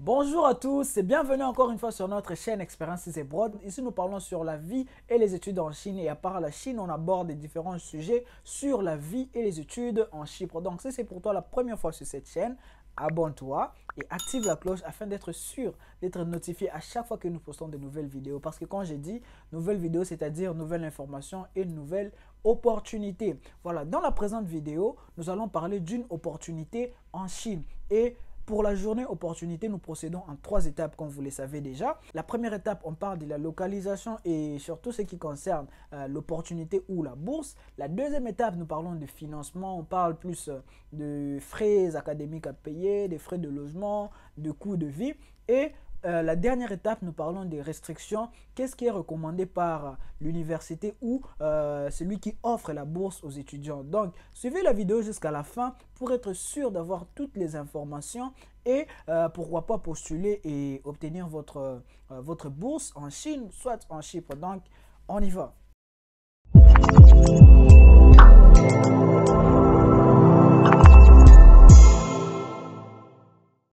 Bonjour à tous et bienvenue encore une fois sur notre chaîne Expérience Abroad. Ici, nous parlons sur la vie et les études en Chine. Et à part la Chine, on aborde des différents sujets sur la vie et les études en Chypre. Donc, si c'est pour toi la première fois sur cette chaîne, abonne-toi et active la cloche afin d'être sûr d'être notifié à chaque fois que nous postons de nouvelles vidéos. Parce que quand j'ai dit nouvelles vidéos, c'est-à-dire nouvelles informations et nouvelles opportunités. Voilà, dans la présente vidéo, nous allons parler d'une opportunité en Chine. Et pour la journée opportunité, nous procédons en 3 étapes comme vous le savez déjà. La première étape, on parle de la localisation et surtout ce qui concerne l'opportunité ou la bourse. La deuxième étape, nous parlons de financement. On parle plus de frais académiques à payer, des frais de logement, de coûts de vie. Et la dernière étape, nous parlons des restrictions. Qu'est-ce qui est recommandé par l'université ou celui qui offre la bourse aux étudiants. Donc, suivez la vidéo jusqu'à la fin pour être sûr d'avoir toutes les informations et pourquoi pas postuler et obtenir votre bourse en Chine, soit en Chypre. Donc, on y va.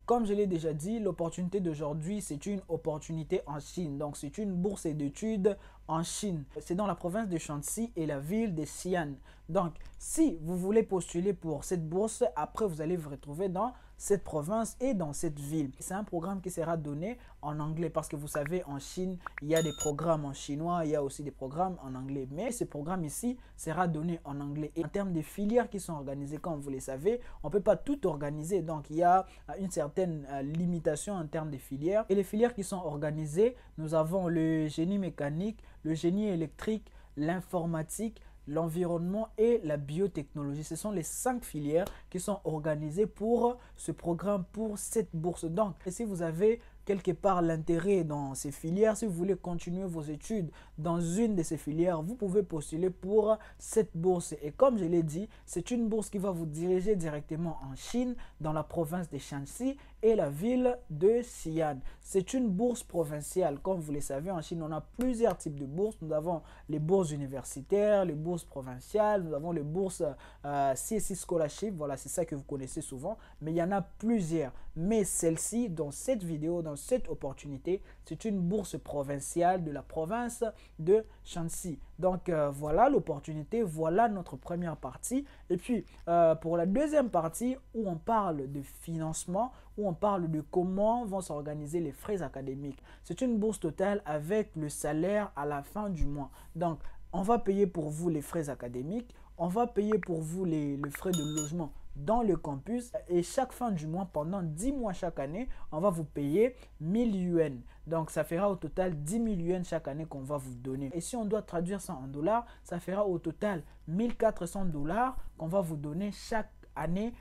Comme je l'ai déjà dit, l'opportunité d'aujourd'hui, c'est une opportunité en Chine. Donc, c'est une bourse d'études en Chine. C'est dans la province de Shanxi et la ville de Xi'an. Donc, si vous voulez postuler pour cette bourse, après, vous allez vous retrouver dans cette province et dans cette ville. C'est un programme qui sera donné en anglais parce que vous savez, en Chine, il y a des programmes en chinois, il y a aussi des programmes en anglais. Mais ce programme ici sera donné en anglais. Et en termes de filières qui sont organisées, comme vous le savez, on ne peut pas tout organiser. Donc, il y a une certaine limitation en termes de filières. Et les filières qui sont organisées, nous avons le génie mécanique, le génie électrique, l'informatique, l'environnement et la biotechnologie. Ce sont les 5 filières qui sont organisées pour ce programme, pour cette bourse. Donc, si vous avez quelque part l'intérêt dans ces filières, si vous voulez continuer vos études dans une de ces filières, vous pouvez postuler pour cette bourse. Et comme je l'ai dit, c'est une bourse qui va vous diriger directement en Chine, dans la province de Shanxi et la ville de Xi'an. C'est une bourse provinciale. Comme vous le savez, en Chine, on a plusieurs types de bourses. Nous avons les bourses universitaires, les bourses provinciales, nous avons les bourses CSI Scholarship. Voilà, c'est ça que vous connaissez souvent. Mais il y en a plusieurs. Mais celle-ci, dans cette vidéo, dans cette opportunité, c'est une bourse provinciale de la province de Shanxi. Donc voilà l'opportunité, voilà notre première partie. Et puis pour la deuxième partie où on parle de financement, où on parle de comment vont s'organiser les frais académiques. C'est une bourse totale avec le salaire à la fin du mois. Donc on va payer pour vous les frais académiques, on va payer pour vous les frais de logement dans le campus et chaque fin du mois, pendant 10 mois chaque année, on va vous payer 1000 yuan. Donc, ça fera au total 10 000 yuan chaque année qu'on va vous donner. Et si on doit traduire ça en dollars, ça fera au total 1400 dollars qu'on va vous donner chaque année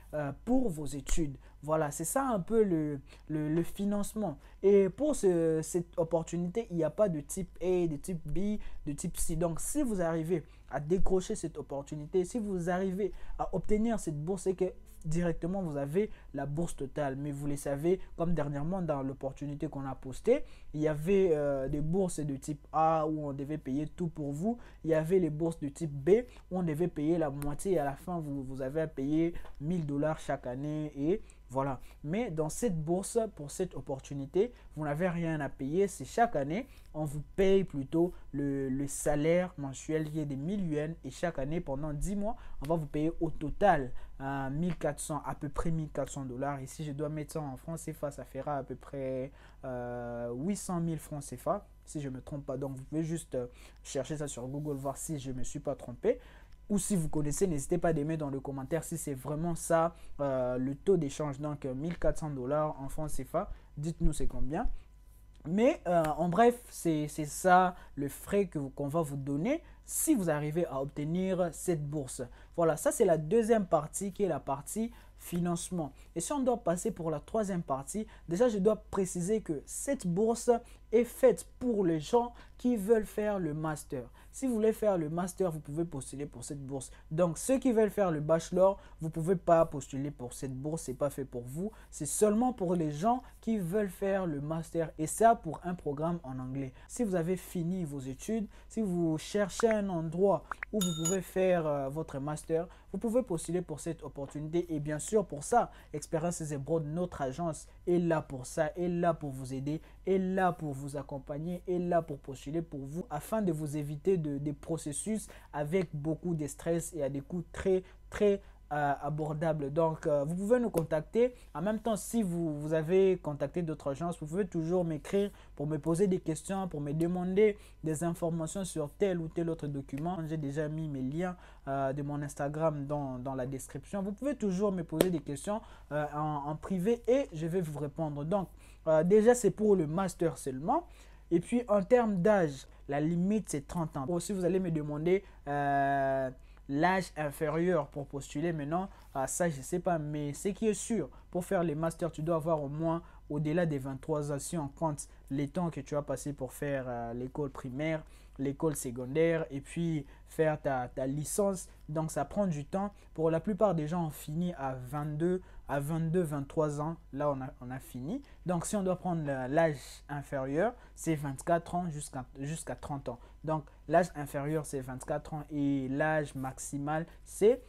pour vos études. Voilà, c'est ça un peu le financement. Et pour cette opportunité, il n'y a pas de type A, de type B, de type C. Donc, si vous arrivez à décrocher cette opportunité, si vous arrivez à obtenir cette bourse, c'est que directement vous avez la bourse totale. Mais vous le savez, comme dernièrement dans l'opportunité qu'on a postée, il y avait des bourses de type A où on devait payer tout pour vous. Il y avait les bourses de type B où on devait payer la moitié et à la fin vous avez à payer 1000 dollars chaque année et voilà. Mais dans cette bourse, pour cette opportunité, vous n'avez rien à payer. C'est chaque année, on vous paye plutôt le salaire mensuel qui est de 1000 yuan. Et chaque année, pendant 10 mois, on va vous payer au total 1400, à peu près 1400 dollars. Et si je dois mettre ça en francs CFA, ça fera à peu près 800 000 francs CFA. Si je ne me trompe pas. Donc, vous pouvez juste chercher ça sur Google, voir si je ne me suis pas trompé. Ou si vous connaissez, n'hésitez pas à mettre dans le commentaire si c'est vraiment ça le taux d'échange. Donc 1400 dollars en francs CFA, dites-nous c'est combien. Mais en bref, c'est ça le frais qu'on va vous donner si vous arrivez à obtenir cette bourse. Voilà, ça c'est la deuxième partie qui est la partie financement. Et si on doit passer pour la troisième partie, déjà je dois préciser que cette bourse est faite pour les gens qui veulent faire le master. Si vous voulez faire le master, vous pouvez postuler pour cette bourse. Donc ceux qui veulent faire le bachelor, vous ne pouvez pas postuler pour cette bourse, ce n'est pas fait pour vous. C'est seulement pour les gens qui veulent faire le master et ça pour un programme en anglais. Si vous avez fini vos études, si vous cherchez un endroit où vous pouvez faire votre master, vous pouvez postuler pour cette opportunité. Et bien sûr, pour ça, Experiences Abroad, notre agence, est là pour ça, est là pour vous aider, est là pour vous accompagner, est là pour postuler pour vous afin de vous éviter des processus avec beaucoup de stress et à des coûts très abordable. Donc, vous pouvez nous contacter. En même temps, si vous avez contacté d'autres agences, vous pouvez toujours m'écrire pour me poser des questions, pour me demander des informations sur tel ou tel autre document. J'ai déjà mis mes liens de mon Instagram dans la description. Vous pouvez toujours me poser des questions en privé et je vais vous répondre. Donc, déjà, c'est pour le master seulement. Et puis, en termes d'âge, la limite, c'est 30 ans. Aussi, vous allez me demander l'âge inférieur pour postuler maintenant, ça je ne sais pas, mais ce qui est sûr, pour faire les masters, tu dois avoir au moins au-delà des 23 ans si on compte les temps que tu as passé pour faire l'école primaire, l'école secondaire et puis faire ta licence. Donc ça prend du temps. Pour la plupart des gens, on finit à 23 ans. Là, on a fini. Donc si on doit prendre l'âge inférieur, c'est 24 ans jusqu'à 30 ans. Donc l'âge inférieur, c'est 24 ans et l'âge maximal, c'est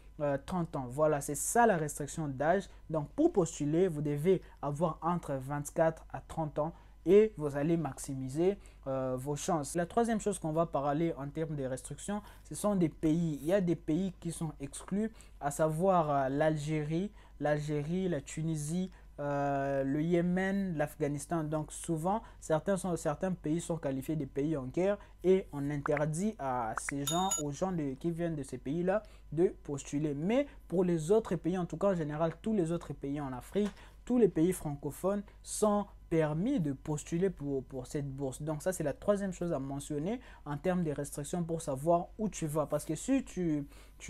30 ans. Voilà, c'est ça la restriction d'âge. Donc pour postuler, vous devez avoir entre 24 à 30 ans et vous allez maximiser vos chances. La troisième chose qu'on va parler en termes de restrictions, ce sont des pays. Il y a des pays qui sont exclus, à savoir l'Algérie, la Tunisie, le Yémen, l'Afghanistan. Donc souvent, certains pays sont qualifiés des pays en guerre et on interdit à ces gens, aux gens qui viennent de ces pays-là de postuler. Mais pour les autres pays, en tout cas en général, tous les autres pays en Afrique, tous les pays francophones sont permis de postuler pour cette bourse. Donc ça, c'est la troisième chose à mentionner en termes de restrictions pour savoir où tu vas. Parce que si tu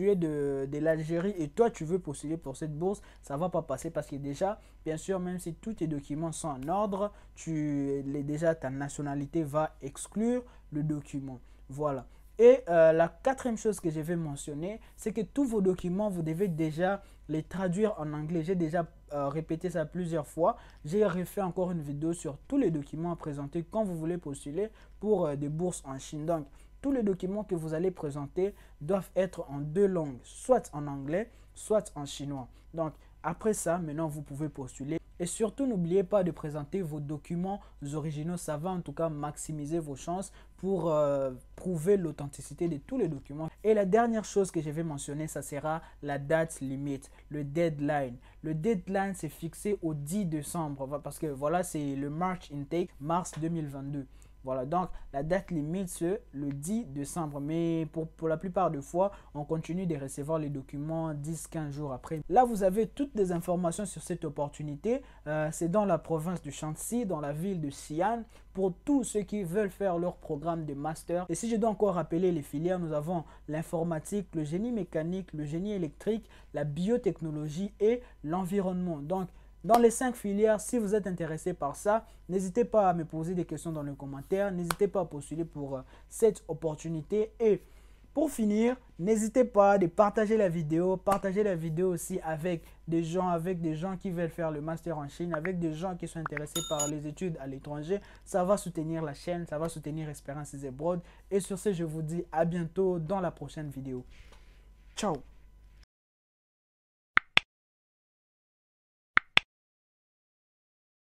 es de l'Algérie et toi, tu veux postuler pour cette bourse, ça ne va pas passer parce que déjà, bien sûr, même si tous tes documents sont en ordre, déjà ta nationalité va exclure le document. Voilà. Et la quatrième chose que je vais mentionner, c'est que tous vos documents, vous devez déjà les traduire en anglais. J'ai déjà répété ça plusieurs fois. J'ai refait encore une vidéo sur tous les documents à présenter quand vous voulez postuler pour des bourses en Chine. Donc, tous les documents que vous allez présenter doivent être en deux langues, soit en anglais, soit en chinois. Donc, après ça, maintenant, vous pouvez postuler. Et surtout, n'oubliez pas de présenter vos documents originaux. Ça va en tout cas maximiser vos chances pour prouver l'authenticité de tous les documents. Et la dernière chose que je vais mentionner, ça sera la date limite, le deadline. Le deadline, c'est fixé au 10 décembre parce que voilà, c'est le March Intake, mars 2022. Voilà, donc la date limite, c'est le 10 décembre. Mais pour la plupart des fois, on continue de recevoir les documents 10-15 jours après. Là, vous avez toutes les informations sur cette opportunité. C'est dans la province du Shanxi, dans la ville de Xi'an, pour tous ceux qui veulent faire leur programme de master. Et si je dois encore rappeler les filières, nous avons l'informatique, le génie mécanique, le génie électrique, la biotechnologie et l'environnement. Donc, dans les 5 filières, si vous êtes intéressé par ça, n'hésitez pas à me poser des questions dans les commentaires. N'hésitez pas à postuler pour cette opportunité. Et pour finir, n'hésitez pas à partager la vidéo. Partagez la vidéo aussi avec des gens qui veulent faire le master en Chine, avec des gens qui sont intéressés par les études à l'étranger. Ça va soutenir la chaîne, ça va soutenir Experiences Abroad. Et sur ce, je vous dis à bientôt dans la prochaine vidéo. Ciao!